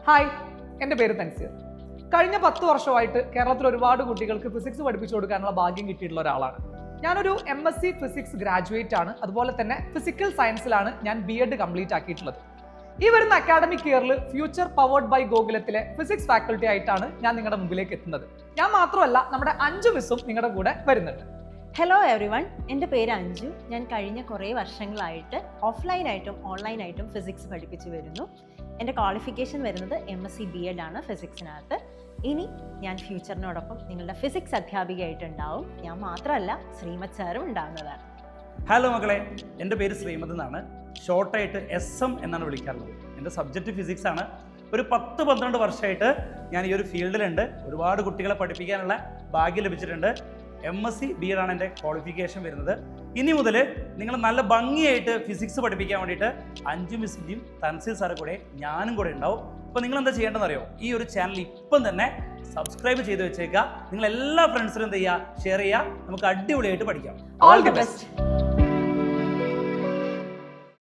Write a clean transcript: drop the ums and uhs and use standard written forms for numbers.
Hi, എൻ്റെ പേര് തൻസീർ. കഴിഞ്ഞ 10 വർഷമായിട്ട് കേരളത്തിൽ ഒരുപാട് കുട്ടികൾക്ക് ഫിസിക്സ് പഠിപ്പിച്ചു കൊടുക്കാനുള്ള ഭാഗ്യം കിട്ടിയിട്ടുള്ള ഒരാളാണ്. ഞാനൊരു MSc ഫിസിക്സ് ഗ്രാജുവേറ്റ് ആണ്. അതുപോലെ തന്നെ ഫിസിക്കൽ സയൻസിലാണ് ഞാൻ B.Ed കംപ്ലീറ്റ് ആക്കിയിട്ടുള്ളത്. ഈ വരുന്ന അക്കാഡമിക് ഇയറിൽ ഫ്യൂച്ചർ പവേർഡ് ബൈ ഗോകുലത്തിലെ ഫിസിക്സ് ഫാക്കൽറ്റി ആയിട്ടാണ് ഞാൻ നിങ്ങളുടെ മുമ്പിലേക്ക് എത്തുന്നത്. ഞാൻ മാത്രമല്ല, നമ്മുടെ 5 മിസ്സും നിങ്ങളുടെ കൂടെ വരുന്നുണ്ട്. ഹലോ എവ്രിവൺ, എൻ്റെ പേര് അഞ്ജു. ഞാൻ കഴിഞ്ഞ കുറേ വർഷങ്ങളായിട്ട് ഓഫ്ലൈനായിട്ടും ഓൺലൈനായിട്ടും ഫിസിക്സ് പഠിപ്പിച്ചു വരുന്നു. എൻ്റെ ക്വാളിഫിക്കേഷൻ വരുന്നത് MSc B.Ed ആണ് ഫിസിക്സിനകത്ത്. ഇനി ഞാൻ ഫ്യൂച്ചറിനോടൊപ്പം നിങ്ങളുടെ ഫിസിക്സ് അധ്യാപികയായിട്ടുണ്ടാവും. ഞാൻ മാത്രമല്ല, ശ്രീമത് സാറും ഉണ്ടാകുന്നതാണ്. ഹലോ മക്കളെ, എൻ്റെ പേര് ശ്രീമത് എന്നാണ്. ഷോർട്ടായിട്ട് SM എന്നാണ് വിളിക്കാറുള്ളത്. എൻ്റെ സബ്ജക്റ്റ് ഫിസിക്സ് ആണ്. ഒരു 10-12 വർഷമായിട്ട് ഞാൻ ഈ ഒരു ഫീൽഡിലുണ്ട്. ഒരുപാട് കുട്ടികളെ പഠിപ്പിക്കാനുള്ള ഭാഗ്യം ലഭിച്ചിട്ടുണ്ട്. MSc B.Ed ആണ് എൻ്റെ ക്വാളിഫിക്കേഷൻ വരുന്നത്. ഇനി മുതൽ നിങ്ങൾ നല്ല ഭംഗിയായിട്ട് ഫിസിക്സ് പഠിപ്പിക്കാൻ വേണ്ടിയിട്ട് 5 മിസ്സിൻ്റെയും തൻസീർ സാറ് കൂടെ ഞാനും കൂടെ ഉണ്ടാവും. അപ്പോൾ നിങ്ങൾ എന്താ ചെയ്യേണ്ടതെന്ന് അറിയോ? ഈ ഒരു ചാനൽ ഇപ്പം തന്നെ സബ്സ്ക്രൈബ് ചെയ്ത് വെച്ചേക്കുക. നിങ്ങൾ എല്ലാ ഫ്രണ്ട്സിനും എന്ത് ചെയ്യുക, ഷെയർ ചെയ്യുക. നമുക്ക് അടിപൊളിയായിട്ട് പഠിക്കാം. All the best.